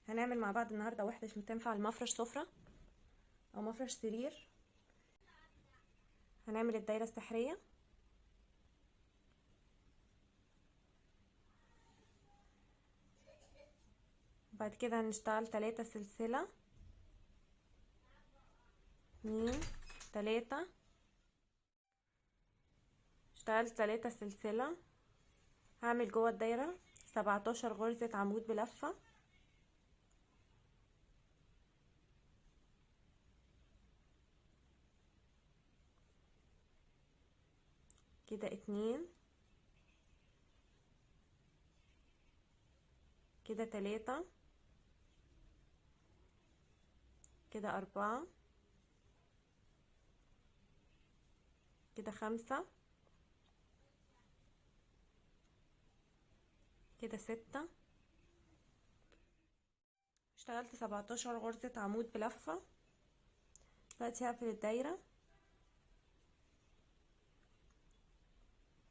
هنعمل مع بعض النهارده وحده عشان تنفع لمفرش سفره او مفرش سرير. هنعمل الدايره السحريه. بعد كده هنشتغل 3 سلسله، 2 3. اشتغلت 3 سلسله، هعمل جوه الدايره 17 غرزه عمود بلفه. كده 2، كده 3، كده 4، كده 5، كده 6. اشتغلت 17 غرزة عمود بلفة. دلوقتي هقفل الدايرة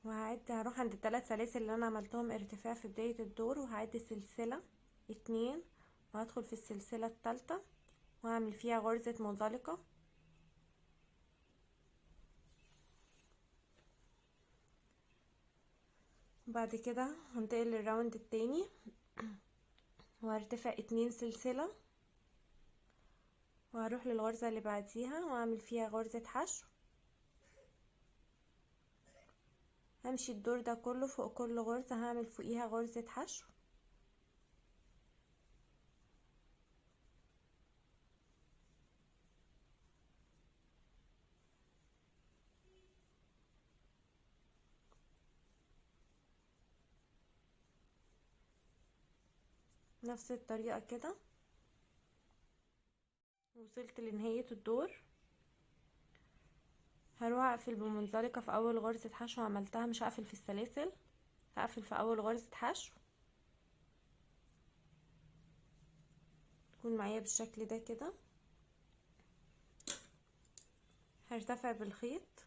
وهعد، هروح عند ال3 سلاسل اللي انا عملتهم ارتفاع في بداية الدور، وهعد سلسلة 2 وهدخل في السلسلة الثالثة وهعمل فيها غرزة منزلقة. بعد كده هنتقل للراوند التاني وهرتفع 2 سلسلة وهروح للغرزة اللي بعديها واعمل فيها غرزة حشو. همشي الدور ده كله، فوق كل غرزة هعمل فوقيها غرزة حشو. نفس الطريقة كده. وصلت لنهاية الدور، هروح اقفل بمنزلقة في اول غرزة حشو عملتها، مش هقفل في السلاسل، هقفل في اول غرزة حشو. تكون معايا بالشكل ده كده. هرتفع بالخيط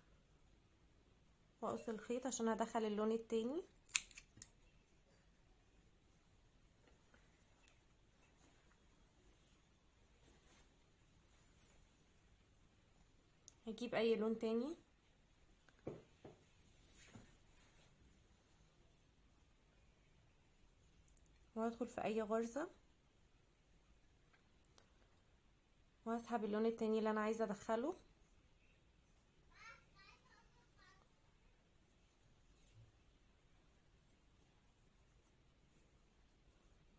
واقص الخيط عشان هدخل اللون التاني. هجيب اي لون تاني وهدخل في اي غرزة وهسحب اللون التاني اللي انا عايزة ادخله.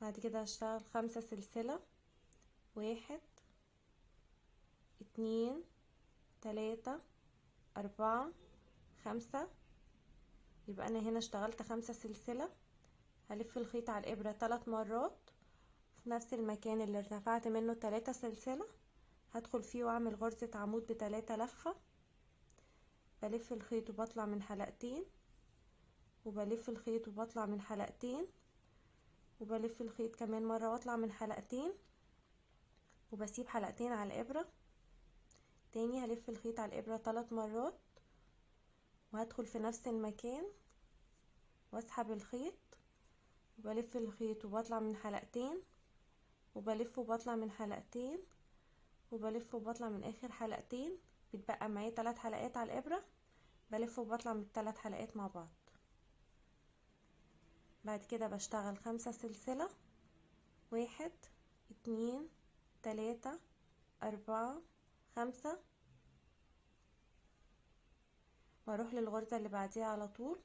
بعد كده هشتغل 5 سلسلة، 1 2 3 4 5. يبقى انا هنا اشتغلت 5 سلسلة. هلف الخيط على الابرة 3 مرات في نفس المكان اللي ارتفعت منه 3 سلسلة، هدخل فيه واعمل غرزة عمود ب3 لفة. بلف الخيط وبطلع من حلقتين، وبلف الخيط وبطلع من حلقتين، وبلف الخيط كمان مرة واطلع من حلقتين، وبسيب حلقتين على الابرة. تاني هلف الخيط على الابرة 3 مرات وهدخل في نفس المكان واسحب الخيط، وبلف الخيط وبطلع من حلقتين، وبلف وبطلع من حلقتين، وبلف وبطلع من اخر حلقتين. بتبقى معايا 3 حلقات على الابرة، بلف وبطلع من ال3 حلقات مع بعض. بعد كده بشتغل 5 سلسلة، 1 2 3 4 5، واروح للغرزة اللي بعديها على طول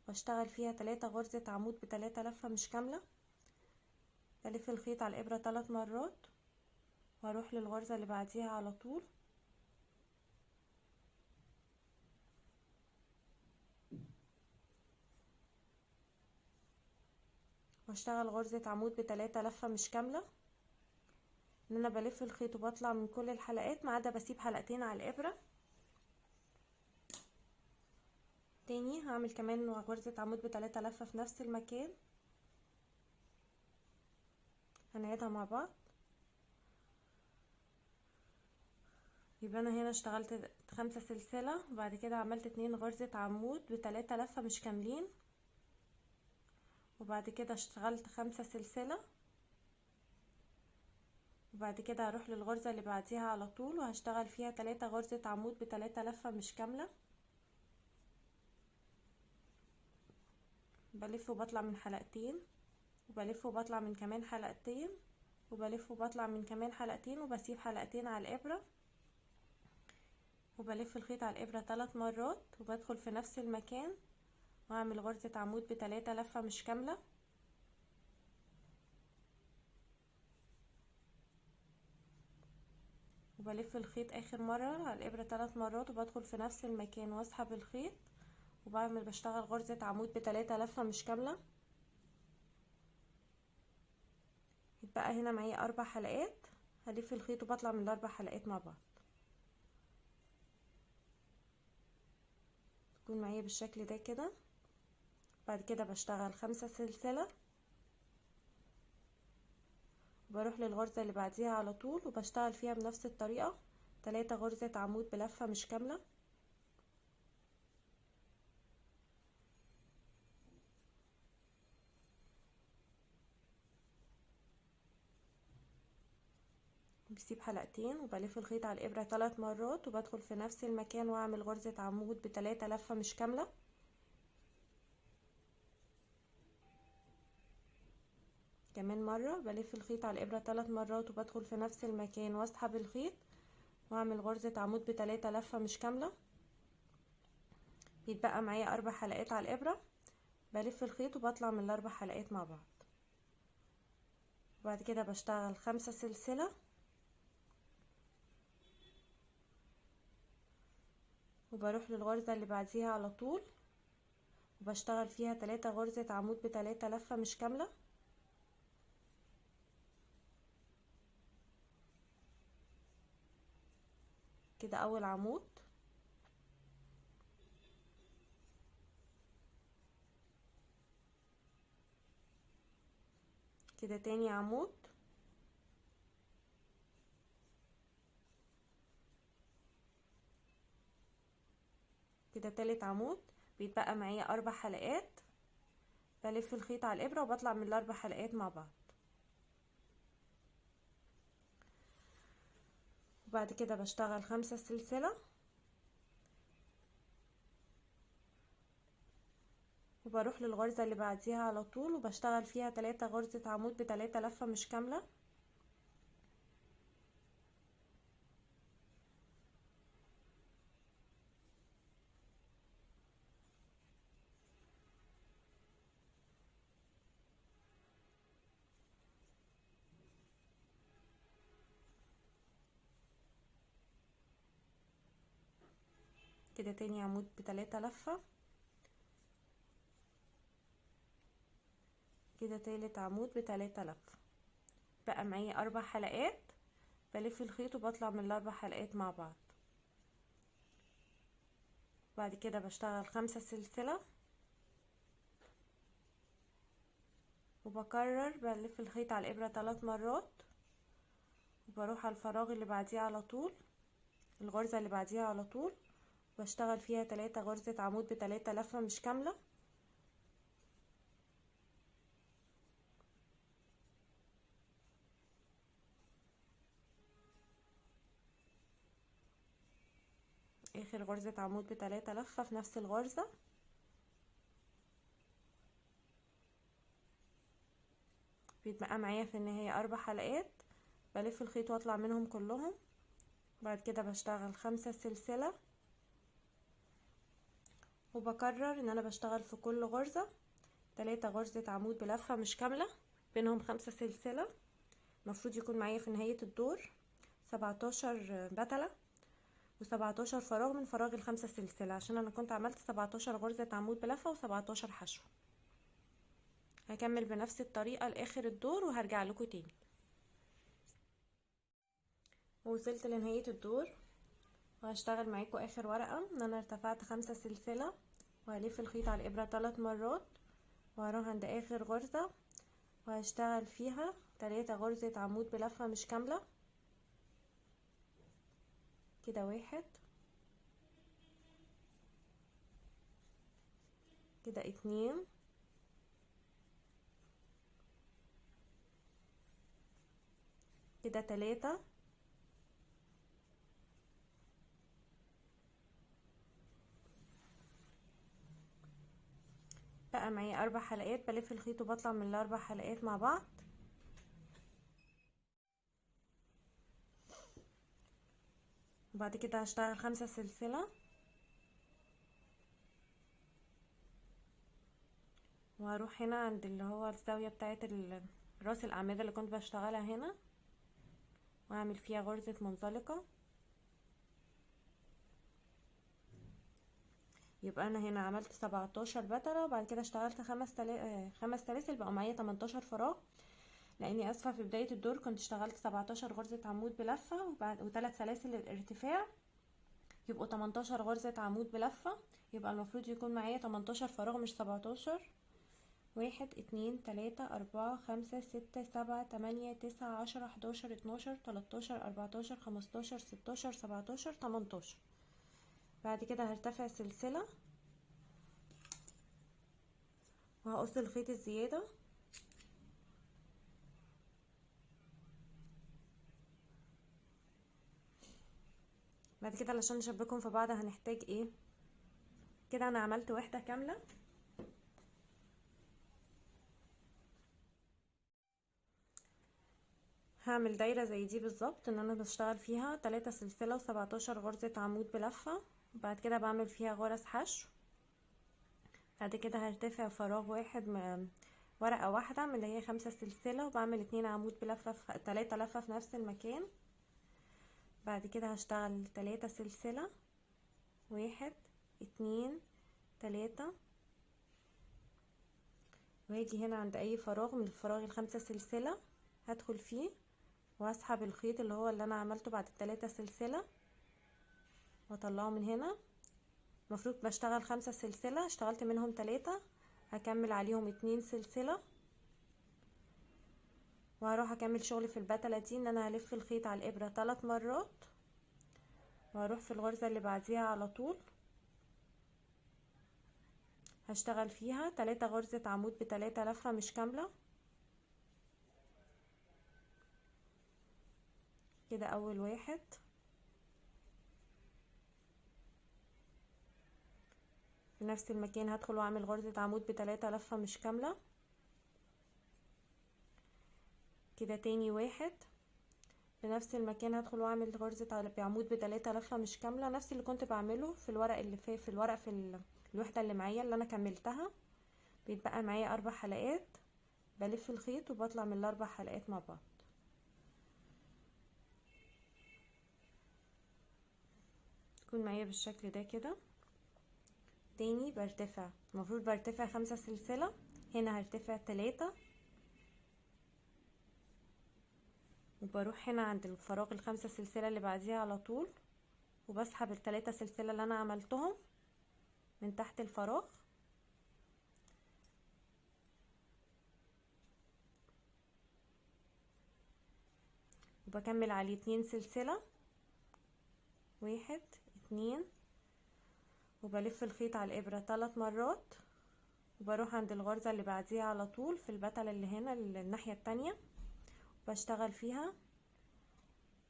واشتغل فيها 3 غرزة عمود ب3 لفة مش كاملة. بلف الخيط على الابرة 3 مرات واروح للغرزة اللي بعديها على طول واشتغل غرزة عمود ب3 لفة مش كاملة. ان انا بلف الخيط وبطلع من كل الحلقات ما عدا بسيب حلقتين على الابرة. تاني هعمل كمان غرزة عمود ب3 لفة في نفس المكان، هنعيدها مع بعض. يبقى انا هنا اشتغلت 5 سلسلة وبعد كده عملت 2 غرزة عمود ب3 لفة مش كاملين، وبعد كده اشتغلت 5 سلسلة وبعد كده هروح للغرزة اللي بعديها على طول وهشتغل فيها 3 غرزة عمود ب3 لفة مش كاملة. بلف وبطلع من حلقتين، وبلف وبطلع من كمان حلقتين، وبلف وبطلع من كمان حلقتين، وبسيب حلقتين على الابرة، وبلف الخيط على الابرة 3 مرات، وبدخل في نفس المكان واعمل غرزة عمود ب3 لفة مش كاملة. وبلف الخيط اخر مرة على الابرة 3 مرات، وبدخل في نفس المكان واسحب الخيط، بشتغل غرزة عمود ب3 لفة مش كاملة. يتبقى هنا معايا 4 حلقات، هلف الخيط وبطلع من ال4 حلقات مع بعض. تكون معايا بالشكل ده كده. بعد كده بشتغل 5 سلسلة، وبروح للغرزة اللي بعديها على طول وبشتغل فيها بنفس الطريقة 3 غرزة عمود بلفة مش كاملة. بسيب حلقتين وبلف الخيط على الابرة 3 مرات، وبدخل في نفس المكان واعمل غرزة عمود ب3 لفة مش كاملة. كمان مرة بلف الخيط على الابرة 3 مرات، وبدخل في نفس المكان واسحب الخيط واعمل غرزة عمود ب3 لفة مش كاملة. بيتبقى معايا 4 حلقات على الابرة، بلف الخيط وبطلع من ال4 حلقات مع بعض. وبعد كده بشتغل 5 سلسلة، وبروح للغرزة اللي بعديها على طول وبشتغل فيها 3 غرزة عمود ب3 لفة مش كاملة. كده اول عمود، كده تاني عمود، كده تالت عمود. بيتبقى معايا 4 حلقات، بلف الخيط على الابرة وبطلع من ال4 حلقات مع بعض. وبعد كده بشتغل 5 سلسلة، وبروح للغرزة اللي بعديها على طول وبشتغل فيها 3 غرزة عمود ب3 لفة مش كاملة. كده تاني عمود ب3 لفة، كده تالت عمود ب3 لفة. بقى معايا 4 حلقات، بلف الخيط وبطلع من ال4 حلقات مع بعض. بعد كده بشتغل 5 سلسلة، وبكرر بلف الخيط على الابرة 3 مرات، وبروح على الفراغ اللي بعديه على طول، الغرزة اللي بعديها على طول، بشتغل فيها 3 غرزة عمود ب3 لفة مش كاملة. اخر غرزة عمود ب3 لفة في نفس الغرزة. بيتبقى معايا في النهاية 4 حلقات، بلف الخيط واطلع منهم كلهم. بعد كده بشتغل 5 سلسلة، وبكرر ان انا بشتغل في كل غرزة 3 غرزة عمود بلفة مش كاملة بينهم 5 سلسلة. المفروض يكون معايا في نهاية الدور 17 بتلة و17 فراغ من فراغ ال5 سلسلة، عشان انا كنت عملت 17 غرزة عمود بلفة و17 حشو. هكمل بنفس الطريقة لاخر الدور وهرجع لكم تاني. ووصلت لنهاية الدور، وهشتغل معاكم اخر ورقة ان انا ارتفعت 5 سلسلة، وهلف الخيط على الابرة 3 مرات، وهروح عند اخر غرزة وهشتغل فيها 3 غرزة عمود بلفة مش كاملة. كده 1، كده 2، كده 3. بقى معايا 4 حلقات، بلف الخيط وبطلع من ال4 حلقات مع بعض. وبعد كده هشتغل 5 سلسلة، وهروح هنا عند اللي هو الزاوية بتاعت راس الاعمدة اللي كنت بشتغلها هنا، واعمل فيها غرزة منزلقة. يبقى انا هنا عملت 17 بترة، وبعد كده اشتغلت 5 سلاسل، بقى معايا 18 فراغ. لاني اسفة في بداية الدور كنت اشتغلت 17 غرزة عمود بلفة و3 سلاسل الارتفاع، يبقوا 18 غرزة عمود بلفة. يبقى المفروض يكون معايا 18 فراغ مش 17. 1 2 3 4 5 6 7 8 9 10 11 12 13 14 15 16 17 18. بعد كده هرتفع سلسلة وهقص الخيط الزيادة. بعد كده علشان نشبكهم في بعض هنحتاج ايه؟ كده انا عملت وحدة كاملة. هعمل دايرة زي دي بالظبط، ان انا بشتغل فيها 3 سلسلة و17 غرزة عمود بلفة، وبعد كده بعمل فيها غرز حشو. بعد كده هرتفع فراغ واحد ورقة واحدة من اللي هي 5 سلسلة، وبعمل 2 عمود بلفة 3 لفة في نفس المكان. بعد كده هشتغل 3 سلسلة، 1 2 3، وهاجي هنا عند اي فراغ من الفراغ ال5 سلسلة هدخل فيه واسحب الخيط اللي هو اللي انا عملته بعد ال3 سلسلة واطلعه من هنا. المفروض بشتغل 5 سلسلة، اشتغلت منهم 3، هكمل عليهم 2 سلسلة، وهروح اكمل شغل في البتلة دي ان انا هلف الخيط على الابرة 3 مرات، وهروح في الغرزة اللي بعديها على طول هشتغل فيها 3 غرزة عمود ب3 لفة مش كاملة. كده اول واحد، في نفس المكان هدخل واعمل غرزة عمود ب3 لفة مش كاملة. كده تاني واحد، في نفس المكان هدخل واعمل غرزة بعمود ب3 لفة مش كاملة، نفس اللي كنت بعمله في الورق اللي في الورق في الوحدة اللي معايا اللي انا كملتها. بيتبقى معايا 4 حلقات، بلف الخيط وبطلع من ال4 حلقات مع بعض. تكون معايا بالشكل ده كده. تاني برتفع، المفروض برتفع 5 سلسلة، هنا هرتفع 3، وبروح هنا عند الفراغ ال5 سلسلة اللي بعديها على طول، وبسحب ال3 سلسلة اللي انا عملتهم من تحت الفراغ، وبكمل عليه 2 سلسلة، 1 2، وبلف الخيط على الابرة 3 مرات، وبروح عند الغرزة اللي بعديها على طول في البتلة اللي هنا الناحية التانية، بشتغل فيها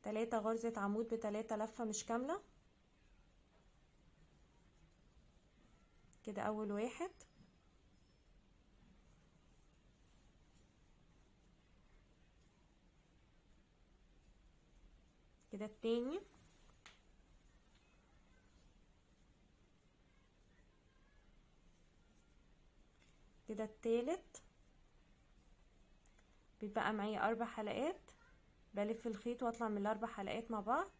3 غرزة عمود ب3 لفة مش كاملة. كده اول واحد، كده التاني، كده التالت. بيتبقى معايا 4 حلقات، بلف الخيط واطلع من ال4 حلقات مع بعض.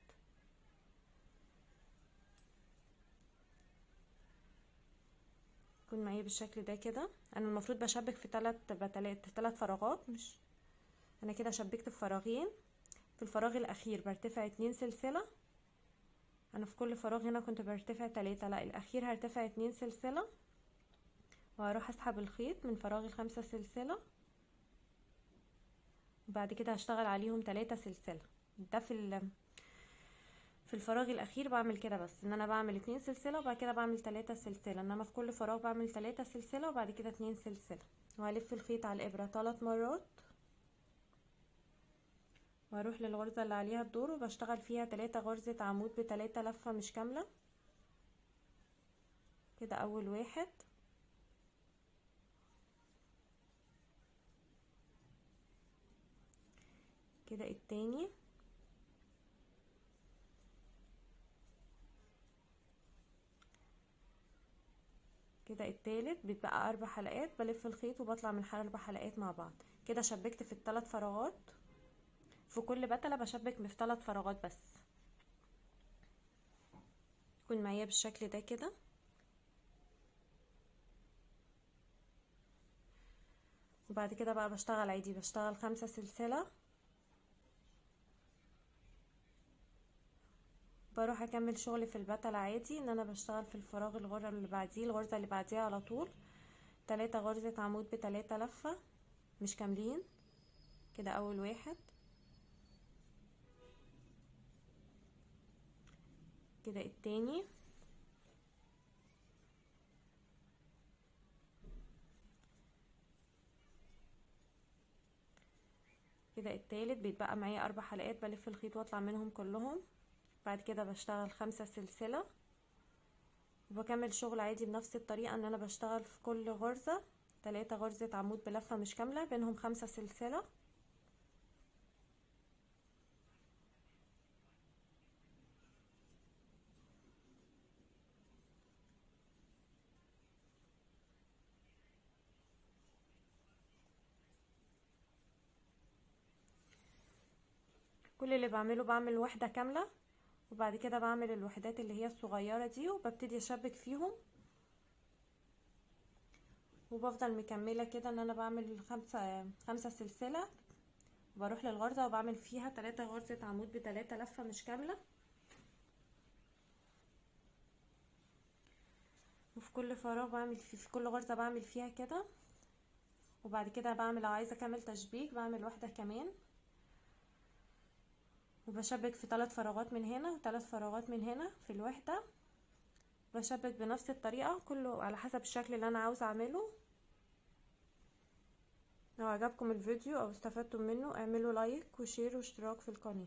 يكون معايا بالشكل ده كده. انا المفروض بشبك في 3 فراغات، مش انا كده شبكت في فراغين. في الفراغ الاخير برتفع 2 سلسلة، انا في كل فراغ هنا كنت برتفع 3، لا الاخير هرتفع 2 سلسلة، وهروح اسحب الخيط من فراغ ال5 سلسلة، وبعد كده هشتغل عليهم 3 سلسلة. ده في الفراغ الاخير بعمل كده، بس ان انا بعمل 2 سلسلة وبعد كده بعمل 3 سلسلة، انما في كل فراغ بعمل 3 سلسلة وبعد كده 2 سلسلة، وهلف الخيط على الابرة 3 مرات، واروح للغرزة اللي عليها الدور وبشتغل فيها 3 غرزة عمود ب3 لفة مش كاملة كده. اول واحد، كده التاني، كده التالت. بيتبقى 4 حلقات، بلف الخيط وبطلع من 4 حلقات مع بعض كده. شبكت في ال3 فراغات، في كل بتلة بشبك في 3 فراغات بس. يكون معايا بالشكل ده كده. وبعد كده بقى بشتغل عادي، بشتغل 5 سلسلة، بروح اكمل شغل في البتلة عادي. ان انا بشتغل في الفراغ الغرزة اللي بعديه، الغرزة اللي بعديها على طول 3 غرزة عمود ب3 لفة مش كاملين كده. اول واحد، كده التاني، كده التالت. بيتبقى معايا 4 حلقات، بلف الخيط واطلع منهم كلهم. بعد كده بشتغل 5 سلسلة وبكمل شغل عادي بنفس الطريقة. ان انا بشتغل في كل غرزة 3 غرزة عمود بلفة مش كاملة، بينهم 5 سلسلة. كل اللي بعمله بعمل واحدة كاملة، وبعد كده بعمل الوحدات اللي هي الصغيرة دي وببتدي اشبك فيهم، وبفضل مكملة كده. ان انا بعمل 5 سلسلة، وبروح للغرزة وبعمل فيها 3 غرزة عمود ب3 لفة مش كاملة. وفي كل فراغ بعمل في كل غرزة بعمل فيها كده. وبعد كده بعمل، لو عايزة اكمل تشبيك بعمل واحدة كمان، وبشبك في 3 فراغات من هنا و3 فراغات من هنا في الوحدة. بشبك بنفس الطريقة، كله على حسب الشكل اللي انا عاوزة اعمله. لو عجبكم الفيديو او استفدتم منه اعملوا لايك وشير واشتراك في القناة.